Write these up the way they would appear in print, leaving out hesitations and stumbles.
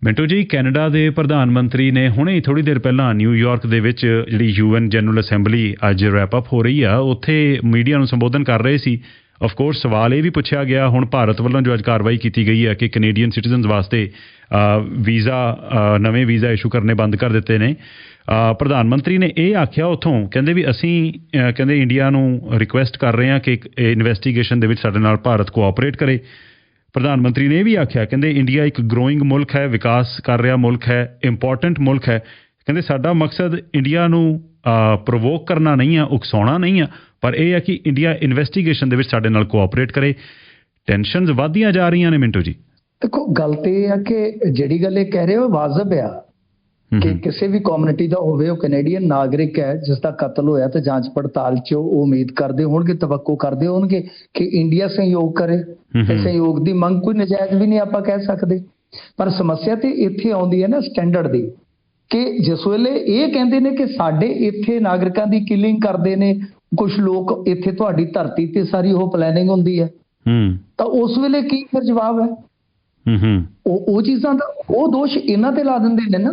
ਮਿੰਟੂ ਜੀ, ਕੈਨੇਡਾ ਦੇ ਪ੍ਰਧਾਨ ਮੰਤਰੀ ਨੇ ਹੁਣੇ ਹੀ ਥੋੜ੍ਹੀ ਦੇਰ ਪਹਿਲਾਂ ਨਿਊਯਾਰਕ ਦੇ ਵਿੱਚ ਜਿਹੜੀ UN ਜਨਰਲ ਅਸੈਂਬਲੀ ਅੱਜ ਰੈਪ ਅਪ ਹੋ ਰਹੀ ਆ, ਉੱਥੇ ਮੀਡੀਆ ਨੂੰ ਸੰਬੋਧਨ ਕਰ ਰਹੇ ਸੀ। ਆਫ ਕੋਰਸ ਸਵਾਲ ਇਹ ਵੀ ਪੁੱਛਿਆ ਗਿਆ ਹੁਣ ਭਾਰਤ ਵੱਲੋਂ ਜੋ ਅੱਜ ਕਾਰਵਾਈ ਕੀਤੀ ਗਈ ਹੈ ਕਿ ਕੈਨੇਡੀਅਨ ਸਿਟੀਜ਼ਨਸ ਵਾਸਤੇ ਨਵੇਂ ਵੀਜ਼ਾ ਇਸ਼ੂ ਕਰਨੇ ਬੰਦ ਕਰ ਦਿੱਤੇ ਨੇ। ਪ੍ਰਧਾਨ ਮੰਤਰੀ ਨੇ ਇਹ ਆਖਿਆ ਉੱਥੋਂ, ਕਹਿੰਦੇ ਵੀ ਅਸੀਂ ਕਹਿੰਦੇ ਇੰਡੀਆ ਨੂੰ ਰਿਕੁਐਸਟ ਕਰ ਰਹੇ ਹਾਂ ਕਿ ਇਨਵੈਸਟੀਗੇਸ਼ਨ ਦੇ ਵਿੱਚ ਸਾਡੇ ਨਾਲ ਭਾਰਤ ਕੋਆਪਰੇਟ ਕਰੇ। ਪ੍ਰਧਾਨ ਮੰਤਰੀ ਨੇ ਇਹ ਵੀ ਆਖਿਆ, ਕਹਿੰਦੇ ਇੰਡੀਆ ਇੱਕ ਗਰੋਇੰਗ ਮੁਲਕ ਹੈ, ਵਿਕਾਸ ਕਰ ਰਿਹਾ ਮੁਲਕ ਹੈ, ਇੰਪੋਰਟੈਂਟ ਮੁਲਕ ਹੈ। ਕਹਿੰਦੇ ਸਾਡਾ ਮਕਸਦ ਇੰਡੀਆ ਨੂੰ ਪ੍ਰੋਵੋਕ ਕਰਨਾ ਨਹੀਂ ਆ, ਉਕਸਾਉਣਾ ਨਹੀਂ ਆ, ਪਰ ਇਹ ਹੈ ਕਿ ਇੰਡੀਆ ਇਨਵੈਸਟੀਗੇਸ਼ਨ ਦੇ ਵਿੱਚ ਸਾਡੇ ਨਾਲ ਕੋਆਪਰੇਟ ਕਰੇ। ਟੈਨਸ਼ਨਸ ਵੱਧਦੀਆਂ ਜਾ ਰਹੀਆਂ ਨੇ ਮਿੰਟੂ ਜੀ। ਦੇਖੋ, ਗੱਲ ਤੇ ਇਹ ਆ ਕਿ ਜਿਹੜੀ ਗੱਲ ਇਹ ਕਹਿ ਰਹੇ ਹੋ ਵਾਜਬ ਆ ਕਿ ਕਿਸੇ ਵੀ ਕਮਿਊਨਿਟੀ ਦਾ ਹੋਵੇ, ਉਹ ਕੈਨੇਡੀਅਨ ਨਾਗਰਿਕ ਹੈ ਜਿਸ ਦਾ ਕਤਲ ਹੋਇਆ ਤੇ ਜਾਂਚ ਪੜਤਾਲ 'ਚ ਉਹ ਉਮੀਦ ਕਰਦੇ ਹੋਣਗੇ, ਤਵੱਕੋ ਕਰਦੇ ਹੋਣਗੇ ਕਿ ਇੰਡੀਆ ਸਹਿਯੋਗ ਕਰੇ। ਤੇ ਸਹਿਯੋਗ ਦੀ ਮੰਗ ਕੋਈ ਨਜਾਇਜ਼ ਵੀ ਨਹੀਂ ਆਪਾਂ ਕਹਿ ਸਕਦੇ, ਪਰ ਸਮੱਸਿਆ ਤੇ ਇੱਥੇ ਆਉਂਦੀ ਹੈ ਨਾ ਸਟੈਂਡਰਡ ਦੀ, ਕਿ ਜਿਸ ਵੇਲੇ ਇਹ ਕਹਿੰਦੇ ਨੇ ਕਿ ਸਾਡੇ ਇੱਥੇ ਨਾਗਰਿਕਾਂ ਦੀ ਕਿਲਿੰਗ ਕਰਦੇ ਨੇ ਕੁਝ ਲੋਕ, ਇੱਥੇ ਤੁਹਾਡੀ ਧਰਤੀ ਤੇ ਸਾਰੀ ਉਹ ਪਲੈਨਿੰਗ ਹੁੰਦੀ ਹੈ, ਤਾਂ ਉਸ ਵੇਲੇ ਕੀ ਫਿਰ ਜਵਾਬ ਹੈ? ਉਹ ਚੀਜ਼ਾਂ ਦਾ ਉਹ ਦੋਸ਼ ਇਹਨਾਂ ਤੇ ਲਾ ਦਿੰਦੇ ਨੇ ਨਾ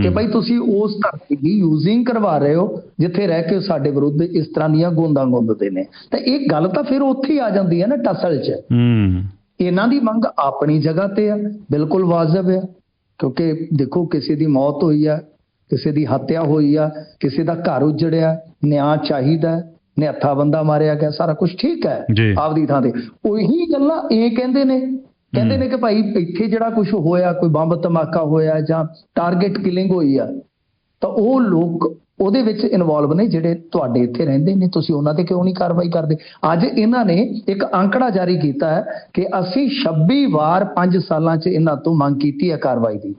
ਕਿ ਭਾਈ ਤੁਸੀਂ ਉਸ ਧਰਤੀ ਦੀ ਯੂਜ਼ਿੰਗ ਕਰਵਾ ਰਹੇ ਹੋ ਜਿੱਥੇ ਰਹਿ ਕੇ ਸਾਡੇ ਵਿਰੁੱਧ ਇਸ ਤਰ੍ਹਾਂ ਦੀਆਂ ਗੋਂਦਾਂ ਗੁੰਦਦੇ ਨੇ। ਤਾਂ ਇਹ ਗੱਲ ਤਾਂ ਫਿਰ ਉੱਥੇ ਹੀ ਆ ਜਾਂਦੀ ਹੈ ਨਾ ਟਸਲ 'ਚ। ਇਹਨਾਂ ਦੀ ਮੰਗ ਆਪਣੀ ਜਗ੍ਹਾ ਤੇ ਆ, ਬਿਲਕੁਲ ਵਾਜਬ ਆ, ਕਿਉਂਕਿ ਦੇਖੋ ਕਿਸੇ ਦੀ ਮੌਤ ਹੋਈ ਆ, ਕਿਸੇ ਦੀ ਹੱਤਿਆ ਹੋਈ ਆ, ਕਿਸੇ ਦਾ ਘਰ ਉਜੜਿਆ, ਨਿਆਂ ਚਾਹੀਦਾ, ਨਿਹੱਥਾ ਬੰਦਾ ਮਾਰਿਆ ਗਿਆ, ਸਾਰਾ ਕੁਝ ਠੀਕ ਹੈ ਆਪਦੀ ਥਾਂ ਤੇ। ਉਹੀ ਗੱਲਾਂ ਇਹ ਕਹਿੰਦੇ ਨੇ ਕਿ ਭਾਈ ਇੱਥੇ ਜਿਹੜਾ ਕੁਝ ਹੋਇਆ, ਕੋਈ ਬੰਬ ਧਮਾਕਾ ਹੋਇਆ ਜਾਂ ਟਾਰਗੇਟ ਕਿਲਿੰਗ ਹੋਈ ਆ, ਤਾਂ ਉਹ ਲੋਕ ਉਹਦੇ ਵਿੱਚ ਇਨਵੋਲਵ ਨੇ ਜਿਹੜੇ ਤੁਹਾਡੇ ਇੱਥੇ ਰਹਿੰਦੇ ਨੇ, ਤੁਸੀਂ ਉਹਨਾਂ ਤੇ ਕਿਉਂ ਨਹੀਂ ਕਾਰਵਾਈ ਕਰਦੇ? ਅੱਜ ਇਹਨਾਂ ਨੇ ਇੱਕ ਅੰਕੜਾ ਜਾਰੀ ਕੀਤਾ ਹੈ ਕਿ ਅਸੀਂ 26 ਵਾਰ 5 ਸਾਲਾਂ 'ਚ ਇਹਨਾਂ ਤੋਂ ਮੰਗ ਕੀਤੀ ਹੈ ਕਾਰਵਾਈ ਦੀ।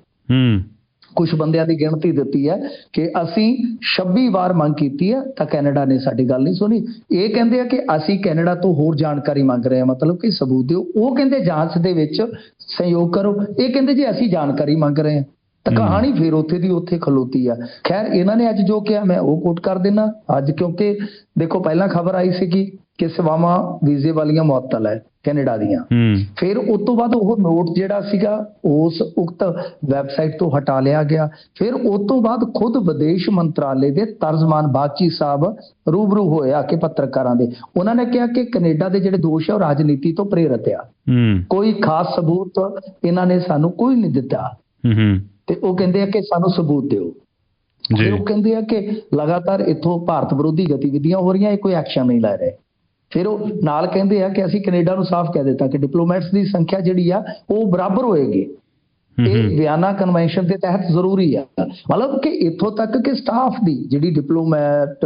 ਕੁਝ ਬੰਦਿਆਂ ਦੀ ਗਿਣਤੀ ਦਿੱਤੀ ਹੈ ਕਿ ਅਸੀਂ 26 ਵਾਰ ਮੰਗ ਕੀਤੀ ਹੈ, ਤਾਂ ਕੈਨੇਡਾ ਨੇ ਸਾਡੀ ਗੱਲ ਨਹੀਂ ਸੁਣੀ। ਇਹ ਕਹਿੰਦੇ ਆ ਕਿ ਅਸੀਂ ਕੈਨੇਡਾ ਤੋਂ ਹੋਰ ਜਾਣਕਾਰੀ ਮੰਗ ਰਹੇ ਹਾਂ, ਮਤਲਬ ਕਿ ਸਬੂਤ ਦਿਓ। ਉਹ ਕਹਿੰਦੇ ਜਾਂਚ ਦੇ ਵਿੱਚ ਸਹਿਯੋਗ ਕਰੋ, ਇਹ ਕਹਿੰਦੇ ਜੀ ਅਸੀਂ ਜਾਣਕਾਰੀ ਮੰਗ ਰਹੇ ਹਾਂ। ਤਾਂ ਕਹਾਣੀ ਫਿਰ ਉੱਥੇ ਦੀ ਉੱਥੇ ਖਲੋਤੀ ਆ। ਖੈਰ, ਇਹਨਾਂ ਨੇ ਅੱਜ ਜੋ ਕਿਹਾ ਮੈਂ ਉਹ ਕੋਟ ਕਰ ਦਿੰਦਾ ਅੱਜ, ਕਿਉਂਕਿ ਦੇਖੋ ਪਹਿਲਾਂ ਖਬਰ ਆਈ ਸੀਗੀ ਕਿ ਸੇਵਾਵਾਂ ਵੀਜ਼ੇ ਵਾਲੀਆਂ ਮੁਅੱਤਲ ਹੈ ਕੈਨੇਡਾ ਦੀਆਂ, ਫਿਰ ਉਸ ਤੋਂ ਬਾਅਦ ਉਹ ਨੋਟ ਜਿਹੜਾ ਸੀਗਾ ਉਸ ਉਕਤ ਵੈਬਸਾਈਟ ਤੋਂ ਹਟਾ ਲਿਆ ਗਿਆ। ਫਿਰ ਉਸ ਤੋਂ ਬਾਅਦ ਖੁਦ ਵਿਦੇਸ਼ ਮੰਤਰਾਲੇ ਦੇ ਤਰਜਮਾਨ ਬਾਗਚੀ ਸਾਹਿਬ ਰੂਬਰੂ ਹੋਏ ਆ ਕਿ ਪੱਤਰਕਾਰਾਂ ਦੇ, ਉਹਨਾਂ ਨੇ ਕਿਹਾ ਕਿ ਕੈਨੇਡਾ ਦੇ ਜਿਹੜੇ ਦੋਸ਼ ਹੈ ਉਹ ਰਾਜਨੀਤੀ ਤੋਂ ਪ੍ਰੇਰਿਤ ਆ, ਕੋਈ ਖਾਸ ਸਬੂਤ ਇਹਨਾਂ ਨੇ ਸਾਨੂੰ ਕੋਈ ਨਹੀਂ ਦਿੱਤਾ। ਤੇ ਉਹ ਕਹਿੰਦੇ ਆ ਕਿ ਸਾਨੂੰ ਸਬੂਤ ਦਿਓ। ਫਿਰ ਉਹ ਕਹਿੰਦੇ ਆ ਕਿ ਲਗਾਤਾਰ ਇੱਥੋਂ ਭਾਰਤ ਵਿਰੋਧੀ ਗਤੀਵਿਧੀਆਂ ਹੋ ਰਹੀਆਂ, ਇਹ ਕੋਈ ਐਕਸ਼ਨ ਨਹੀਂ ਲੈ ਰਹੇ। ਫਿਰ ਉਹ ਨਾਲ ਕਹਿੰਦੇ ਆ ਕਿ ਅਸੀਂ ਕੈਨੇਡਾ ਨੂੰ ਸਾਫ਼ ਕਹਿ ਦਿੱਤਾ ਕਿ ਡਿਪਲੋਮੈਟਸ ਦੀ ਸੰਖਿਆ ਜਿਹੜੀ ਆ ਉਹ ਬਰਾਬਰ ਹੋਏਗੀ, ਇਹ ਵਿਆਨਾ ਕਨਵੈਨਸ਼ਨ ਦੇ ਤਹਿਤ ਜ਼ਰੂਰੀ ਆ। ਮਤਲਬ ਕਿ ਇੱਥੋਂ ਤੱਕ ਕਿ ਸਟਾਫ ਦੀ ਜਿਹੜੀ ਡਿਪਲੋਮੈਟ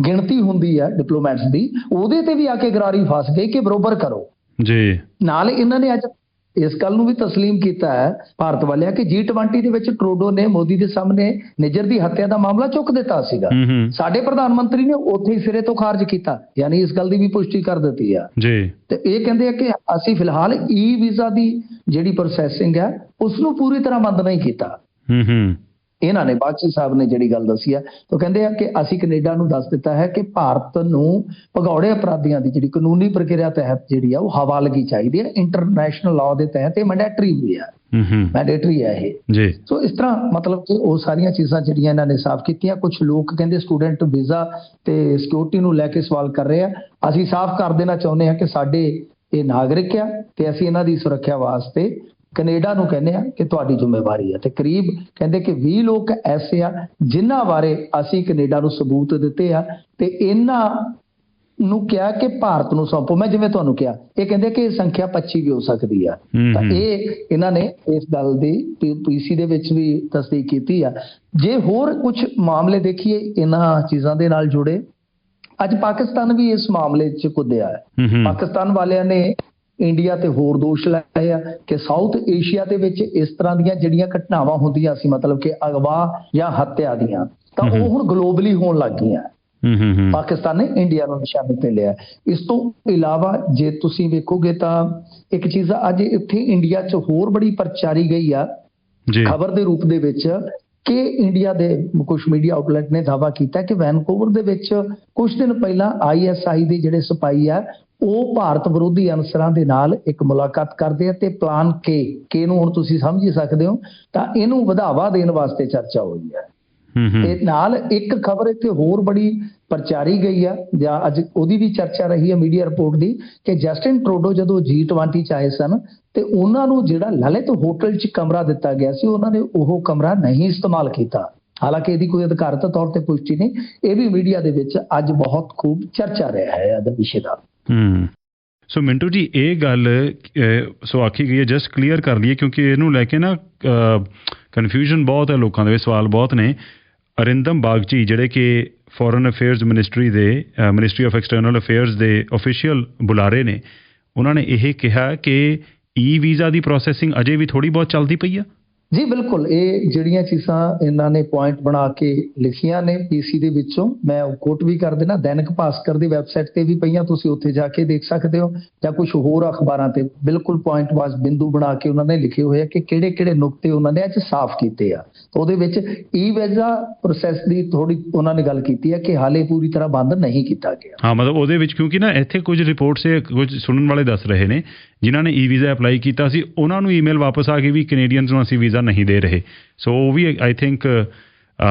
ਗਿਣਤੀ ਹੁੰਦੀ ਆ ਡਿਪਲੋਮੈਟਸ ਦੀ, ਉਹਦੇ ਤੇ ਵੀ ਆ ਕੇ ਗਰਾਰੀ ਫਸ ਗਏ ਕਿ ਬਰੋਬਰ ਕਰੋ ਜੀ। ਨਾਲ ਇਹਨਾਂ ਨੇ ਅੱਜ ਇਸ ਗੱਲ ਨੂੰ ਵੀ ਤਸਲੀਮ ਕੀਤਾ ਹੈ ਭਾਰਤ ਵਾਲਿਆਂ ਕਿ G20 ਦੇ ਵਿੱਚ ਟਰੂਡੋ ਨੇ ਮੋਦੀ ਦੇ ਸਾਹਮਣੇ ਨਿੱਜਰ ਦੀ ਹੱਤਿਆ ਦਾ ਮਾਮਲਾ ਚੁੱਕ ਦਿੱਤਾ ਸੀਗਾ। ਸਾਡੇ ਪ੍ਰਧਾਨ ਮੰਤਰੀ ਨੇ ਉੱਥੇ ਹੀ ਸਿਰੇ ਤੋਂ ਖਾਰਜ ਕੀਤਾ, ਯਾਨੀ ਇਸ ਗੱਲ ਦੀ ਵੀ ਪੁਸ਼ਟੀ ਕਰ ਦਿੱਤੀ ਆ ਜੀ। ਤੇ ਇਹ ਕਹਿੰਦੇ ਆ ਕਿ ਅਸੀਂ ਫਿਲਹਾਲ ਈ ਵੀਜ਼ਾ ਦੀ ਜਿਹੜੀ ਪ੍ਰੋਸੈਸਿੰਗ ਹੈ ਉਸ ਨੂੰ ਪੂਰੀ ਤਰ੍ਹਾਂ ਬੰਦ ਨਹੀਂ ਕੀਤਾ। ਇਹਨਾਂ ਨੇ ਬਾਗਚੀ ਸਾਹਿਬ ਨੇ ਜਿਹੜੀ ਗੱਲ ਦੱਸੀ ਹੈ, ਤਾਂ ਕਹਿੰਦੇ ਆ ਕਿ ਅਸੀਂ ਕੈਨੇਡਾ ਨੂੰ ਦੱਸ ਦਿੱਤਾ ਹੈ ਕਿ ਭਾਰਤ ਨੂੰ ਭਗੌੜੇ ਅਪਰਾਧੀਆਂ ਦੀ ਜਿਹੜੀ ਕਾਨੂੰਨੀ ਪ੍ਰਕਿਰਿਆ ਤਹਿਤ ਜਿਹੜੀ ਆ ਉਹ ਹਵਾਲਗੀ ਚਾਹੀਦੀ ਹੈ। ਇੰਟਰਨੈਸ਼ਨਲ ਲਾਅ ਦੇ ਤਹਿਤ ਇਹ ਮੈਂਡੇਟਰੀ ਵੀ ਹੈ, ਮੈਂਡੇਟਰੀ ਹੈ ਇਹ ਜੀ। ਸੋ ਇਸ ਤਰ੍ਹਾਂ ਮਤਲਬ ਕਿ ਉਹ ਸਾਰੀਆਂ ਚੀਜ਼ਾਂ ਜਿਹੜੀਆਂ ਇਹਨਾਂ ਨੇ ਸਾਫ਼ ਕੀਤੀਆਂ। ਕੁਝ ਲੋਕ ਕਹਿੰਦੇ ਸਟੂਡੈਂਟ ਵੀਜ਼ਾ ਤੇ ਸਿਕਿਉਰਿਟੀ ਨੂੰ ਲੈ ਕੇ ਸਵਾਲ ਕਰ ਰਹੇ ਆ। ਅਸੀਂ ਸਾਫ਼ ਕਰ ਦੇਣਾ ਚਾਹੁੰਦੇ ਹਾਂ ਕਿ ਸਾਡੇ ਇਹ ਨਾਗਰਿਕ ਆ ਤੇ ਅਸੀਂ ਇਹਨਾਂ ਦੀ ਸੁਰੱਖਿਆ ਵਾਸਤੇ ਕੈਨੇਡਾ ਨੂੰ ਕਹਿੰਦੇ ਆ ਕਿ ਤੁਹਾਡੀ ਜ਼ਿੰਮੇਵਾਰੀ ਹੈ। ਤੇ ਕਰੀਬ ਕਹਿੰਦੇ ਕਿ 20 ਲੋਕ ਐਸੇ ਆ ਜਿਨ੍ਹਾਂ ਬਾਰੇ ਅਸੀਂ ਕੈਨੇਡਾ ਨੂੰ ਸਬੂਤ ਦਿੱਤੇ ਆ ਤੇ ਇਹਨਾਂ ਨੂੰ ਕਿਹਾ ਕਿ ਭਾਰਤ ਨੂੰ ਸੌਂਪੋ। ਮੈਂ ਜਿਵੇਂ ਤੁਹਾਨੂੰ ਕਿਹਾ, ਇਹ ਕਹਿੰਦੇ ਕਿ ਇਹ ਸੰਖਿਆ 25 ਵੀ ਹੋ ਸਕਦੀ ਆ। ਤਾਂ ਇਹ ਇਹਨਾਂ ਨੇ ਇਸ ਗੱਲ ਦੀ ਪੀਸੀ ਦੇ ਵਿੱਚ ਵੀ ਤਸਦੀਕ ਕੀਤੀ ਆ। ਜੇ ਹੋਰ ਕੁਝ ਮਾਮਲੇ ਦੇਖੀਏ ਇਹਨਾਂ ਚੀਜ਼ਾਂ ਦੇ ਨਾਲ ਜੁੜੇ, ਅੱਜ ਪਾਕਿਸਤਾਨ ਵੀ ਇਸ ਮਾਮਲੇ 'ਚ ਕੁੱਦਿਆ ਹੈ। ਪਾਕਿਸਤਾਨ ਵਾਲਿਆਂ ਨੇ ਇੰਡੀਆ ਤੇ ਹੋਰ ਦੋਸ਼ ਲਾਏ ਆ ਕਿ ਸਾਊਥ ਏਸ਼ੀਆ ਦੇ ਵਿੱਚ ਇਸ ਤਰ੍ਹਾਂ ਦੀਆਂ ਜਿਹੜੀਆਂ ਘਟਨਾਵਾਂ ਹੁੰਦੀਆਂ ਸੀ, ਮਤਲਬ ਕਿ ਅਗਵਾ ਜਾਂ ਹੱਤਿਆ ਦੀਆਂ, ਤਾਂ ਉਹ ਹੁਣ ਗਲੋਬਲੀ ਹੋਣ ਲੱਗ ਗਈਆਂ। ਪਾਕਿਸਤਾਨ ਨੇ ਇੰਡੀਆ ਨੂੰ ਨਿਸ਼ਾਨੇ ਤੇ ਲਿਆ। ਇਸ ਤੋਂ ਇਲਾਵਾ ਜੇ ਤੁਸੀਂ ਵੇਖੋਗੇ ਤਾਂ ਇੱਕ ਚੀਜ਼ ਅੱਜ ਇੱਥੇ ਇੰਡੀਆ 'ਚ ਹੋਰ ਬੜੀ ਪ੍ਰਚਾਰੀ ਗਈ ਆ ਖਬਰ ਦੇ ਰੂਪ ਦੇ ਵਿੱਚ ਕਿ ਇੰਡੀਆ ਦੇ ਕੁਝ ਮੀਡੀਆ ਆਊਟਲੈਟ ਨੇ ਦਾਅਵਾ ਕੀਤਾ ਕਿ ਵੈਨਕੂਵਰ ਦੇ ਵਿੱਚ ਕੁਝ ਦਿਨ ਪਹਿਲਾਂ ISI ਦੇ ਜਿਹੜੇ ਸਿਪਾਹੀ ਆ ਉਹ ਭਾਰਤ ਵਿਰੋਧੀ ਅਨਸਰਾਂ ਦੇ ਨਾਲ ਇੱਕ ਮੁਲਾਕਾਤ ਕਰਦੇ ਆ ਤੇ ਪਲਾਨ ਕੇ ਨੂੰ ਹੁਣ ਤੁਸੀਂ ਸਮਝ ਹੀ ਸਕਦੇ ਹੋ, ਤਾਂ ਇਹਨੂੰ ਵਧਾਵਾ ਦੇਣ ਵਾਸਤੇ ਚਰਚਾ ਹੋਈ ਹੈ। ਤੇ ਨਾਲ ਇੱਕ ਖਬਰ ਇੱਥੇ ਹੋਰ ਬੜੀ ਪ੍ਰਚਾਰੀ ਗਈ ਆ ਜਾਂ ਅੱਜ ਉਹਦੀ ਵੀ ਚਰਚਾ ਰਹੀ ਹੈ ਮੀਡੀਆ ਰਿਪੋਰਟ ਦੀ, ਕਿ ਜਸਟਿਨ ਟਰੂਡੋ ਜਦੋਂ G20 ਚ ਆਏ ਸਨ ਤੇ ਉਹਨਾਂ ਨੂੰ ਜਿਹੜਾ ਲਲਿਤ ਹੋਟਲ 'ਚ ਕਮਰਾ ਦਿੱਤਾ ਗਿਆ ਸੀ, ਉਹਨਾਂ ਨੇ ਉਹ ਕਮਰਾ ਨਹੀਂ ਇਸਤੇਮਾਲ ਕੀਤਾ। ਹਾਲਾਂਕਿ ਇਹਦੀ ਕੋਈ ਅਧਿਕਾਰਤ ਤੌਰ ਤੇ ਪੁਸ਼ਟੀ ਨਹੀਂ, ਇਹ ਵੀ ਮੀਡੀਆ ਦੇ ਵਿੱਚ ਅੱਜ ਬਹੁਤ ਖੂਬ ਚਰਚਾ ਰਿਹਾ ਹੈ ਇਹਦੇ ਵਿਸ਼ੇ ਦਾ। ਸੋ ਮਿੰਟੂ ਜੀ, ਇਹ ਗੱਲ ਸੋ ਆਖੀ ਗਈ ਹੈ, ਜਸਟ ਕਲੀਅਰ ਕਰ ਲਈਏ ਕਿਉਂਕਿ ਇਹਨੂੰ ਲੈ ਕੇ ਨਾ ਕਨਫਿਊਜ਼ਨ ਬਹੁਤ ਹੈ ਲੋਕਾਂ ਦੇ, ਸਵਾਲ ਬਹੁਤ ਨੇ। ਅਰਿੰਦਮ ਬਾਗਚੀ ਜਿਹੜੇ ਕਿ foreign affairs ministry of external affairs ਦੇ ਅਫੀਸ਼ੀਅਲ ਬੁਲਾਰੇ ਨੇ, ਉਹਨਾਂ ਨੇ ਇਹ ਕਿਹਾ ਕਿ ਵੀਜ਼ਾ ਦੀ ਪ੍ਰੋਸੈਸਿੰਗ ਅਜੇ ਵੀ ਥੋੜੀ ਬਹੁਤ ਚੱਲਦੀ ਪਈ ਆ। ਜੀ ਬਿਲਕੁਲ, ਇਹ ਜਿਹੜੀਆਂ ਚੀਜ਼ਾਂ ਇਹਨਾਂ ਨੇ ਪੁਆਇੰਟ ਬਣਾ ਕੇ ਲਿਖੀਆਂ ਨੇ ਪੀਸੀ ਦੇ ਵਿੱਚੋਂ, ਮੈਂ ਉਹ ਕੋਟ ਵੀ ਕਰ ਦੇਣਾ, ਦੈਨਿਕ ਭਾਸਕਰ ਦੀ ਵੈਬਸਾਈਟ ਤੇ ਵੀ ਪਈਆਂ, ਤੁਸੀਂ ਉੱਥੇ ਜਾ ਕੇ ਦੇਖ ਸਕਦੇ ਹੋ, ਜਾਂ ਕੁਝ ਹੋਰ ਅਖਬਾਰਾਂ ਤੇ ਬਿਲਕੁਲ ਪੁਆਇੰਟ ਵਾਈਜ਼ ਬਿੰਦੂ ਬਣਾ ਕੇ ਉਹਨਾਂ ਨੇ ਲਿਖੇ ਹੋਏ ਆ ਕਿ ਕਿਹੜੇ ਕਿਹੜੇ ਨੁਕਤੇ ਉਹਨਾਂ ਨੇ ਅੱਜ ਸਾਫ਼ ਕੀਤੇ ਆ। ਉਹਦੇ ਵਿੱਚ ਵੀਜ਼ਾ ਪ੍ਰੋਸੈਸ ਦੀ ਥੋੜੀ ਉਹਨਾਂ ਨੇ ਗੱਲ ਕੀਤੀ ਹੈ ਕਿ ਹਾਲੇ ਪੂਰੀ ਤਰ੍ਹਾਂ ਬੰਦ ਨਹੀਂ ਕੀਤਾ ਗਿਆ। ਹਾਂ, ਮਤਲਬ ਉਹਦੇ ਵਿੱਚ ਕਿਉਂਕਿ ਨਾ ਇੱਥੇ ਕੁਝ ਰਿਪੋਰਟਸ ਕੁਝ ਸੁਣਨ ਵਾਲੇ ਦੱਸ ਰਹੇ ਨੇ ਜਿਨ੍ਹਾਂ ਨੇ ਵੀਜ਼ਾ ਅਪਲਾਈ ਕੀਤਾ ਸੀ, ਉਹਨਾਂ ਨੂੰ ਈਮੇਲ ਵਾਪਸ ਆ ਗਈ ਵੀ ਕੈਨੇਡੀਅਨਸ ਨੂੰ ਅਸੀਂ ਵੀਜ਼ਾ ਨਹੀਂ ਦੇ ਰਹੇ। ਸੋ ਉਹ ਵੀ ਆਈ ਥਿੰਕ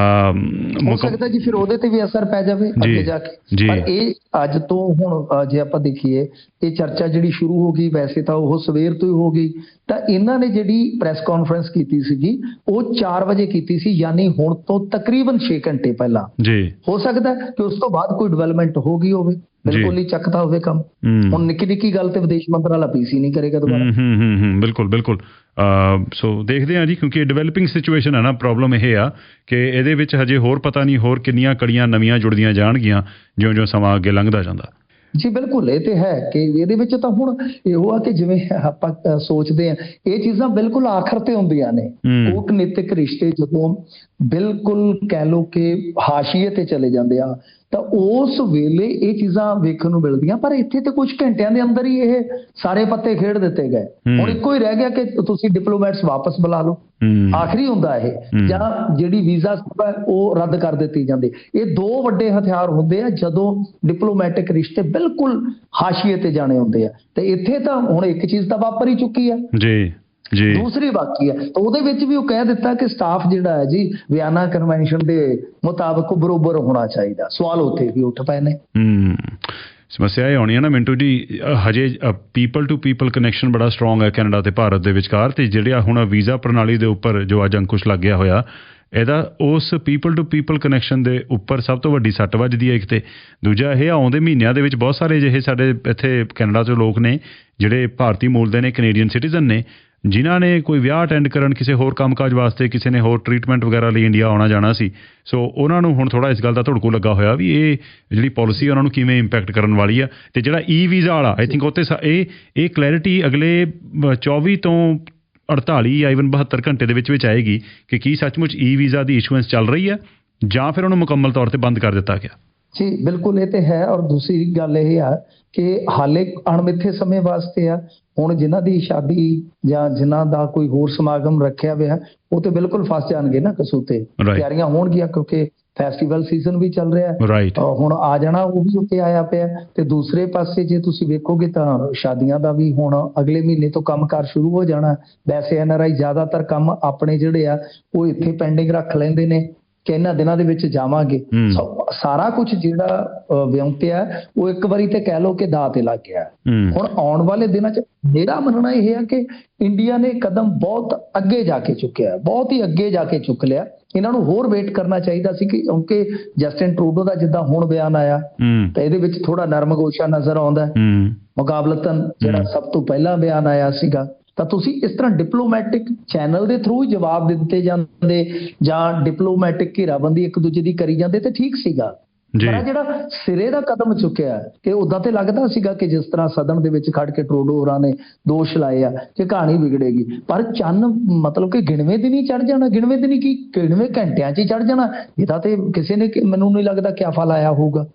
ਹੋ ਸਕਦਾ ਜੀ ਫਿਰ ਉਹਦੇ ਤੇ ਵੀ ਅਸਰ ਪੈ ਜਾਵੇ ਅੱਗੇ ਜਾ ਕੇ। ਪਰ ਇਹ ਅੱਜ ਤੋਂ ਹੁਣ ਜੇ ਆਪਾਂ ਦੇਖੀਏ, ਇਹ ਚਰਚਾ ਜਿਹੜੀ ਸ਼ੁਰੂ ਹੋ ਗਈ ਵੈਸੇ ਤਾਂ ਉਹ ਸਵੇਰ ਤੋਂ ਹੀ ਹੋ ਗਈ, ਤਾਂ ਇਹਨਾਂ ਨੇ ਜਿਹੜੀ ਪ੍ਰੈਸ ਕਾਨਫਰੰਸ ਕੀਤੀ ਸੀਗੀ ਉਹ 4 ਵਜੇ ਕੀਤੀ ਸੀ, ਯਾਨੀ ਹੁਣ ਤੋਂ ਤਕਰੀਬਨ 6 ਘੰਟੇ ਪਹਿਲਾਂ। ਹੋ ਸਕਦਾ ਕਿ ਉਸ ਤੋਂ ਬਾਅਦ ਕੋਈ ਡਿਵੈਲਪਮੈਂਟ ਹੋ ਗਈ ਹੋਵੇ, ਬਿਲਕੁਲ ਹੀ ਚੱਕਦਾ ਹੋਵੇ ਕੰਮ। ਹੁਣ ਨਿੱਕੀ ਨਿੱਕੀ ਗੱਲ ਤੇ ਵਿਦੇਸ਼ ਮੰਤਰਾਲਾ ਪੀਸੀ ਨਹੀਂ ਕਰੇਗਾ ਦੁਬਾਰਾ। ਬਿਲਕੁਲ। ਸੋ ਦੇਖਦੇ ਹਾਂ ਜੀ, ਕਿਉਂਕਿ ਡਿਵੈਲਪਿੰਗ ਸਿਚੁਏਸ਼ਨ ਹੈ ਨਾ, ਪ੍ਰੋਬਲਮ ਇਹ ਆ ਕਿ ਇਹਦੇ ਵਿੱਚ ਹਜੇ ਹੋਰ ਪਤਾ ਨਹੀਂ ਹੋਰ ਕਿੰਨੀਆਂ ਕੜੀਆਂ ਨਵੀਆਂ ਜੁੜਦੀਆਂ ਜਾਣਗੀਆਂ ਜਿਉਂ-ਜਿਉਂ ਸਮਾਂ ਅੱਗੇ ਲੰਘਦਾ ਜਾਂਦਾ। ਜੀ ਬਿਲਕੁਲ, ਇਹ ਤੇ ਹੈ ਕਿ ਇਹਦੇ ਵਿੱਚ ਤਾਂ ਹੁਣ ਇਹੋ ਆ ਕਿ ਜਿਵੇਂ ਆਪਾਂ ਸੋਚਦੇ ਹਾਂ, ਇਹ ਚੀਜ਼ਾਂ ਬਿਲਕੁਲ ਆਖਰ ਤੇ ਹੁੰਦੀਆਂ ਨੇ। ਕੂਟਨੀਤਿਕ ਰਿਸ਼ਤੇ ਜਦੋਂ ਬਿਲਕੁਲ ਕਹਿ ਲਓ ਕਿ ਹਾਸ਼ੀਏ ਤੇ ਚਲੇ ਜਾਂਦੇ ਆ ਤਾਂ ਉਸ ਵੇਲੇ ਇਹ ਚੀਜ਼ਾਂ ਵੇਖਣ ਨੂੰ ਮਿਲਦੀਆਂ, ਪਰ ਇੱਥੇ ਤੇ ਕੁਝ ਘੰਟਿਆਂ ਦੇ ਅੰਦਰ ਹੀ ਇਹ ਸਾਰੇ ਪੱਤੇ ਖੇਡ ਦਿੱਤੇ ਗਏ। ਹੁਣ ਇੱਕੋ ਹੀ ਰਹਿ ਗਿਆ ਕਿ ਤੁਸੀਂ ਡਿਪਲੋਮੈਟਸ ਵਾਪਸ ਬੁਲਾ ਲਓ, ਆਖਰੀ ਹੁੰਦਾ ਇਹ, ਜਾਂ ਜਿਹੜੀ ਵੀਜ਼ਾ ਉਹ ਰੱਦ ਕਰ ਦਿੱਤੀ ਜਾਂਦੀ। ਇਹ ਦੋ ਵੱਡੇ ਹਥਿਆਰ ਹੁੰਦੇ ਆ ਜਦੋਂ ਡਿਪਲੋਮੈਟਿਕ ਰਿਸ਼ਤੇ ਬਿਲਕੁਲ ਹਾਸ਼ੀਏ ਤੇ ਜਾਣੇ ਹੁੰਦੇ ਆ, ਤੇ ਇੱਥੇ ਤਾਂ ਹੁਣ ਇੱਕ ਚੀਜ਼ ਤਾਂ ਵਾਪਰ ਹੀ ਚੁੱਕੀ ਆ ਜੀ। ਦੂਸਰੀ ਬਾਕੀ ਹੈ, ਉਹਦੇ ਵਿੱਚ ਵੀ ਉਹ ਕਹਿ ਦਿੱਤਾ ਕਿ ਸਟਾਫ ਜਿਹੜਾ ਹੈ ਜੀ ਵਿਆਨਾ ਕਨਵੈਨਸ਼ਨ ਦੇ ਮੁਤਾਬਕ ਬਰੋਬਰ ਹੋਣਾ ਚਾਹੀਦਾ। ਸਵਾਲ ਉੱਥੇ ਵੀ ਉੱਠ ਪਏ ਨੇ। ਸਮੱਸਿਆ ਇਹ ਆਉਣੀ ਹੈ ਨਾ ਮਿੰਟੂ ਜੀ, ਹਜੇ ਪੀਪਲ ਟੂ ਪੀਪਲ ਕਨੈਕਸ਼ਨ ਬੜਾ ਸਟਰੋਂਗ ਹੈ ਕੈਨੇਡਾ ਤੇ ਭਾਰਤ ਦੇ ਵਿਚਕਾਰ, ਤੇ ਜਿਹੜਾ ਹੁਣ ਵੀਜ਼ਾ ਪ੍ਰਣਾਲੀ ਦੇ ਉੱਪਰ ਜੋ ਅੱਜ ਅੰਕੁਸ਼ ਲੱਗਿਆ ਹੋਇਆ, ਇਹਦਾ ਉਸ ਪੀਪਲ ਟੂ ਪੀਪਲ ਕਨੈਕਸ਼ਨ ਦੇ ਉੱਪਰ ਸਭ ਤੋਂ ਵੱਡੀ ਸੱਟ ਵੱਜਦੀ ਹੈ ਇੱਕ ਤੇ। ਦੂਜਾ ਇਹ ਆਉਂਦੇ ਮਹੀਨਿਆਂ ਦੇ ਵਿੱਚ ਬਹੁਤ ਸਾਰੇ ਅਜਿਹੇ ਸਾਡੇ ਇੱਥੇ ਕੈਨੇਡਾ 'ਚ ਲੋਕ ਨੇ ਜਿਹੜੇ ਭਾਰਤੀ ਮੂਲ ਦੇ ਨੇ, ਕੈਨੇਡੀਅਨ ਸਿਟੀਜ਼ਨ ਨੇ, ਜਿਨ੍ਹਾਂ ਨੇ ਕੋਈ ਵਿਆਹ ਅਟੈਂਡ ਕਰਨ, ਕਿਸੇ ਹੋਰ ਕੰਮਕਾਜ ਵਾਸਤੇ, ਕਿਸੇ ਨੇ ਹੋਰ ਟਰੀਟਮੈਂਟ ਵਗੈਰਾ ਲਈ ਇੰਡੀਆ ਆਉਣਾ ਜਾਣਾ ਸੀ। ਸੋ ਉਹਨਾਂ ਨੂੰ ਹੁਣ ਥੋੜ੍ਹਾ ਇਸ ਗੱਲ ਦਾ ਧੜਕੂ ਲੱਗਾ ਹੋਇਆ ਵੀ ਇਹ ਜਿਹੜੀ ਪਾਲਿਸੀ ਉਹਨਾਂ ਨੂੰ ਕਿਵੇਂ ਇੰਪੈਕਟ ਕਰਨ ਵਾਲੀ ਆ। ਅਤੇ ਜਿਹੜਾ ਵੀਜ਼ਾ ਵਾਲਾ ਆਈ ਥਿੰਕ ਉੱਤੇ ਇਹ ਕਲੈਰਿਟੀ ਅਗਲੇ 24 ਤੋਂ 48 ਜਾਂ ਈਵਨ 72 ਘੰਟੇ ਦੇ ਵਿੱਚ ਆਏਗੀ ਕਿ ਕੀ ਸੱਚਮੁੱਚ ਵੀਜ਼ਾ ਦੀ ਇਸ਼ੂਐਂਸ ਚੱਲ ਰਹੀ ਹੈ ਜਾਂ ਫਿਰ ਉਹਨੂੰ ਮੁਕੰਮਲ ਤੌਰ 'ਤੇ ਬੰਦ ਕਰ ਦਿੱਤਾ ਗਿਆ। ਜੀ ਬਿਲਕੁਲ, ਇਹ ਤੇ ਹੈ। ਔਰ ਦੂਸਰੀ ਗੱਲ ਇਹ ਆ ਕਿ ਹਾਲੇ ਅਣਮਿੱਥੇ ਸਮੇਂ ਵਾਸਤੇ ਆ। ਹੁਣ ਜਿਨ੍ਹਾਂ ਦੀ ਸ਼ਾਦੀ ਜਾਂ ਜਿਨ੍ਹਾਂ ਦਾ ਕੋਈ ਹੋਰ ਸਮਾਗਮ ਰੱਖਿਆ ਹੋਇਆ ਉਹ ਤੇ ਬਿਲਕੁਲ ਫਸ ਜਾਣਗੇ ਨਾ ਕਸੂਤੇ, ਤਿਆਰੀਆਂ ਹੋਣਗੀਆਂ ਕਿਉਂਕਿ ਫੈਸਟੀਵਲ ਸੀਜ਼ਨ ਵੀ ਚੱਲ ਰਿਹਾ। ਹੁਣ ਆ ਜਾਣਾ ਉਹ ਵੀ ਉੱਤੇ ਆਇਆ ਪਿਆ। ਤੇ ਦੂਸਰੇ ਪਾਸੇ ਜੇ ਤੁਸੀਂ ਵੇਖੋਗੇ ਤਾਂ ਸ਼ਾਦੀਆਂ ਦਾ ਵੀ ਹੁਣ ਅਗਲੇ ਮਹੀਨੇ ਤੋਂ ਕੰਮਕਾਰ ਸ਼ੁਰੂ ਹੋ ਜਾਣਾ। ਵੈਸੇ NRI ਜ਼ਿਆਦਾਤਰ ਕੰਮ ਆਪਣੇ ਜਿਹੜੇ ਆ ਉਹ ਇੱਥੇ ਪੈਂਡਿੰਗ ਰੱਖ ਲੈਂਦੇ ਨੇ ਕਿ ਇਹਨਾਂ ਦਿਨਾਂ ਦੇ ਵਿੱਚ ਜਾਵਾਂਗੇ। ਸਾਰਾ ਕੁਝ ਜਿਹੜਾ ਵਿਉਂਤਿਆ ਉਹ ਇੱਕ ਵਾਰੀ ਤੇ ਕਹਿ ਲਓ ਕਿ ਦਾਅ ਤੇ ਲੱਗ ਗਿਆ। ਹੁਣ ਆਉਣ ਵਾਲੇ ਦਿਨਾਂ 'ਚ ਮੇਰਾ ਮੰਨਣਾ ਇਹ ਹੈ ਕਿ ਇੰਡੀਆ ਨੇ ਕਦਮ ਬਹੁਤ ਅੱਗੇ ਜਾ ਕੇ ਚੁੱਕਿਆ, ਬਹੁਤ ਹੀ ਅੱਗੇ ਜਾ ਕੇ ਚੁੱਕ ਲਿਆ। ਇਹਨਾਂ ਨੂੰ ਹੋਰ ਵੇਟ ਕਰਨਾ ਚਾਹੀਦਾ ਸੀ ਕਿ ਕਿਉਂਕਿ ਜਸਟਿਨ ਟਰੂਡੋ ਦਾ ਜਿੱਦਾਂ ਹੁਣ ਬਿਆਨ ਆਇਆ ਤਾਂ ਇਹਦੇ ਵਿੱਚ ਥੋੜਾ ਨਰਮਗੋਸ਼ਾ ਨਜ਼ਰ ਆਉਂਦਾ ਮੁਕਾਬਲਤਨ ਜਿਹੜਾ ਸਭ ਤੋਂ ਪਹਿਲਾਂ ਬਿਆਨ ਆਇਆ ਸੀਗਾ। ਤਾਂ ਤੁਸੀਂ ਇਸ ਤਰ੍ਹਾਂ ਡਿਪਲੋਮੈਟਿਕ ਚੈਨਲ ਦੇ ਥਰੂ ਜਵਾਬ ਦਿੱਤੇ ਜਾਂਦੇ ਜਾਂ ਡਿਪਲੋਮੈਟਿਕ ਘੇਰਾਬੰਦੀ ਇੱਕ ਦੂਜੇ ਦੀ ਕਰੀ ਜਾਂਦੇ ਤੇ ਠੀਕ ਸੀਗਾ। ਪਰ ਜਿਹੜਾ ਸਿਰੇ ਦਾ ਕਦਮ ਚੁੱਕਿਆ ਕਿ ਉਦਾਂ ਤੇ ਲੱਗਦਾ ਸੀਗਾ ਕਿ ਜਿਸ ਤਰ੍ਹਾਂ ਸਦਨ ਦੇ ਵਿੱਚ ਖੜ ਕੇ ਟਰੂਡੋ ਹੋਰਾਂ ਨੇ ਦੋਸ਼ ਲਾਏ ਆ ਕਿ ਕਹਾਣੀ ਵਿਗੜੇਗੀ, ਪਰ ਚੰਨ ਮਤਲਬ ਕਿ ਗਿਣਵੇਂ ਦਿਨ ਹੀ ਚੜ ਜਾਣਾ। ਗਿਣਵੇਂ ਦਿਨ ਕੀ, ਗਿਣਵੇਂ ਘੰਟਿਆਂ 'ਚ ਹੀ ਚੜ ਜਾਣਾ। ਇਹਦਾ ਤੇ ਕਿਸੇ ਨੇ ਮੈਨੂੰ ਨਹੀਂ ਲੱਗਦਾ ਕਿ ਆਫਾ ਲਾਇਆ ਹੋਊਗਾ।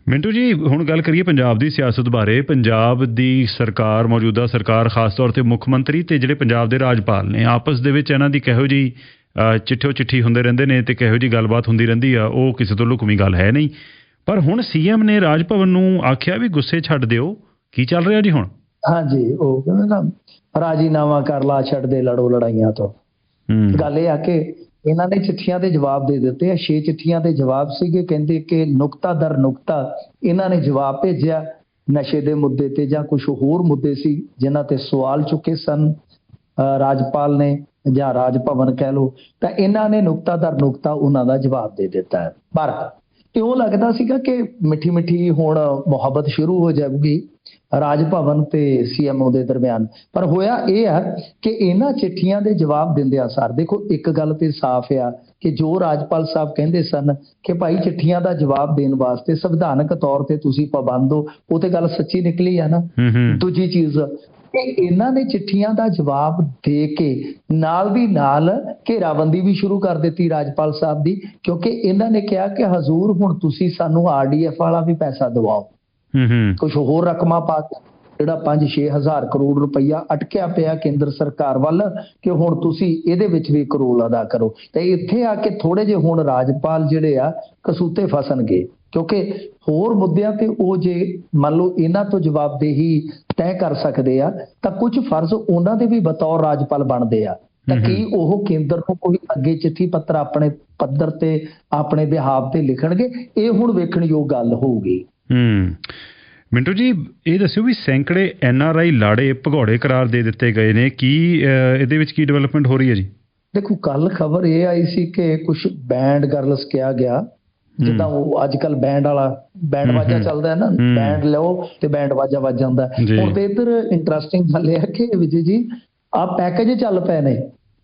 ਮਿੰਟੂ ਜੀ, ਹੁਣ ਗੱਲ ਕਰੀਏ ਪੰਜਾਬ ਦੀ ਸਿਆਸਤ ਬਾਰੇ। ਪੰਜਾਬ ਦੀ ਸਰਕਾਰ, ਮੌਜੂਦਾ ਸਰਕਾਰ, ਖਾਸ ਤੌਰ 'ਤੇ ਮੁੱਖ ਮੰਤਰੀ ਤੇ ਜਿਹੜੇ ਪੰਜਾਬ ਦੇ ਰਾਜਪਾਲ ਨੇ, ਆਪਸ ਦੇ ਵਿੱਚ ਇਹਨਾਂ ਦੀ ਕਿਹੋ ਜਿਹੀ ਚਿੱਠੀ ਹੁੰਦੇ ਰਹਿੰਦੇ ਨੇ ਤੇ ਕਿਹੋ ਜਿਹੀ ਗੱਲਬਾਤ ਹੁੰਦੀ ਰਹਿੰਦੀ ਆ, ਉਹ ਕਿਸੇ ਤੋਂ ਲੁਕਵੀਂ ਗੱਲ ਹੈ ਨਹੀਂ। ਪਰ ਹੁਣ ਸੀਐਮ ਨੇ ਰਾਜ ਭਵਨ ਨੂੰ ਆਖਿਆ ਵੀ ਗੁੱਸੇ ਛੱਡ ਦਿਓ, ਕੀ ਚੱਲ ਰਿਹਾ ਜੀ ਹੁਣ? ਹਾਂਜੀ, ਉਹ ਕਹਿੰਦੇ ਨਾ ਰਾਜੀਨਾਮਾ ਕਰ ਲਾ, ਛੱਡ ਦੇ ਲੜੋ ਲੜਾਈਆਂ ਤੋਂ। ਗੱਲ ਇਹ ਆ ਕਿ ਇਹਨਾਂ ਨੇ ਚਿੱਠੀਆਂ ਦੇ ਜਵਾਬ ਦੇ ਦਿੱਤੇ ਆ। 6 ਚਿੱਠੀਆਂ ਦੇ ਜਵਾਬ ਸੀਗੇ। ਕਹਿੰਦੇ ਕਿ ਨੁਕਤਾ ਦਰ ਨੁਕਤਾ ਇਹਨਾਂ ਨੇ ਜਵਾਬ ਭੇਜਿਆ ਨਸ਼ੇ ਦੇ ਮੁੱਦੇ ਤੇ ਜਾਂ ਕੁਝ ਹੋਰ ਮੁੱਦੇ ਸੀ ਜਿਨ੍ਹਾਂ ਤੇ ਸਵਾਲ ਚੁੱਕੇ ਸਨ ਰਾਜਪਾਲ ਨੇ ਜਾਂ ਰਾਜ ਭਵਨ ਕਹਿ ਲਓ, ਤਾਂ ਇਹਨਾਂ ਨੇ ਨੁਕਤਾ ਦਰ ਨੁਕਤਾ ਉਹਨਾਂ ਦਾ ਜਵਾਬ ਦੇ ਦਿੱਤਾ ਹੈ। ਪਰ ਇਉਂ ਲੱਗਦਾ ਸੀਗਾ ਕਿ ਮਿੱਠੀ ਮਿੱਠੀ ਹੁਣ ਮੁਹੱਬਤ ਸ਼ੁਰੂ ਹੋ ਜਾਊਗੀ ਰਾਜ ਭਵਨ ਤੇ ਸੀਐਮਓ ਦੇ ਦਰਮਿਆਨ। ਪਰ ਹੋਇਆ ਇਹ ਆ ਕਿ ਇਹਨਾਂ ਚਿੱਠੀਆਂ ਦੇ ਜਵਾਬ ਦਿੰਦਿਆਂ ਸਾਰ ਦੇਖੋ ਇੱਕ ਗੱਲ ਤੇ ਸਾਫ਼ ਆ ਕਿ ਜੋ ਰਾਜਪਾਲ ਸਾਹਿਬ ਕਹਿੰਦੇ ਸਨ ਕਿ ਭਾਈ ਚਿੱਠੀਆਂ ਦਾ ਜਵਾਬ ਦੇਣ ਵਾਸਤੇ ਸੰਵਿਧਾਨਕ ਤੌਰ ਤੇ ਤੁਸੀਂ ਪਾਬੰਦ ਹੋ, ਉਹ ਤੇ ਗੱਲ ਸੱਚੀ ਨਿਕਲੀ ਆ ਨਾ। ਦੂਜੀ ਚੀਜ਼ ਕਿ ਇਹਨਾਂ ਨੇ ਚਿੱਠੀਆਂ ਦਾ ਜਵਾਬ ਦੇ ਕੇ ਨਾਲ ਦੀ ਨਾਲ ਘੇਰਾਬੰਦੀ ਵੀ ਸ਼ੁਰੂ ਕਰ ਦਿੱਤੀ ਰਾਜਪਾਲ ਸਾਹਿਬ ਦੀ, ਕਿਉਂਕਿ ਇਹਨਾਂ ਨੇ ਕਿਹਾ ਕਿ ਹਜ਼ੂਰ ਹੁਣ ਤੁਸੀਂ ਸਾਨੂੰ ਆਰਡੀਐਫ ਵਾਲਾ ਵੀ ਪੈਸਾ ਦਿਵਾਓ, ਕੁਝ ਹੋਰ ਰਕਮਾਂ ਪਾ ਕੇ ਜਿਹੜਾ 5-6 ਹਜ਼ਾਰ ਕਰੋੜ ਰੁਪਈਆ ਅਟਕਿਆ ਪਿਆ ਕੇਂਦਰ ਸਰਕਾਰ ਵੱਲ ਕਿ ਹੁਣ ਤੁਸੀਂ ਇਹਦੇ ਵਿੱਚ ਵੀ ਕਰੋਲ ਅਦਾ ਕਰੋ। ਤੇ ਇੱਥੇ ਆ ਕੇ ਥੋੜੇ ਜਿਹੇ ਹੁਣ ਰਾਜਪਾਲ ਜਿਹੜੇ ਆ ਕਸੂਤੇ ਫਸਣਗੇ, ਕਿਉਂਕਿ ਹੋਰ ਮੁੱਦਿਆਂ ਤੇ ਉਹ ਜੇ ਮੰਨ ਲਓ ਇਹਨਾਂ ਤੋਂ ਜਵਾਬਦੇਹੀ ਤੈਅ ਕਰ ਸਕਦੇ ਆ ਤਾਂ ਕੁਝ ਫਰਜ਼ ਉਹਨਾਂ ਦੇ ਵੀ ਬਤੌਰ ਰਾਜਪਾਲ ਬਣਦੇ ਆ। ਤਾਂ ਕੀ ਉਹ ਕੇਂਦਰ ਨੂੰ ਕੋਈ ਅੱਗੇ ਚਿੱਠੀ ਪੱਤਰ ਆਪਣੇ ਪੱਧਰ ਤੇ ਆਪਣੇ ਬਿਹਾਵ ਤੇ ਲਿਖਣਗੇ? ਇਹ ਹੁਣ ਵੇਖਣਯੋਗ ਗੱਲ ਹੋਊਗੀ। ਮਿੰਟੂ ਜੀ ਇਹ ਦੱਸਿਓ ਵੀ ਸੈਂਕੜੇ NRI ਲਾੜੇ ਭਗੌੜੇ ਕਰਾਰ ਦੇ ਦਿੱਤੇ ਗਏ ਨੇ, ਕੀ ਇਹਦੇ ਵਿੱਚ ਕੀ ਡਿਵੈਲਪਮੈਂਟ ਹੋ ਰਹੀ ਹੈ ਜੀ? ਦੇਖੋ ਕੱਲ ਖਬਰ ਇਹ ਆਈ ਸੀ ਕਿ ਕੁਝ ਬੈਂਡ ਗਰਲਸ ਕਿਹਾ ਗਿਆ, ਜਿੱਦਾਂ ਉਹ ਅੱਜ ਕੱਲ ਬੈਂਡ ਵਾਲਾ ਬੈਂਡ ਵਾਜਾ ਚੱਲਦਾ ਹੈ ਨਾ, ਬੈਂਡ ਲਓ ਤੇ ਬੈਂਡ ਵਾਜਾ ਵੱਜ ਜਾਂਦਾ। ਹੁਣ ਤੇ ਇੱਧਰ ਇੰਟਰਸਟਿੰਗ ਗੱਲ ਇਹ ਹੈ ਕਿ ਵਿਜੇ ਜੀ ਆ ਪੈਕੇਜ ਚੱਲ ਪਏ ਨੇ,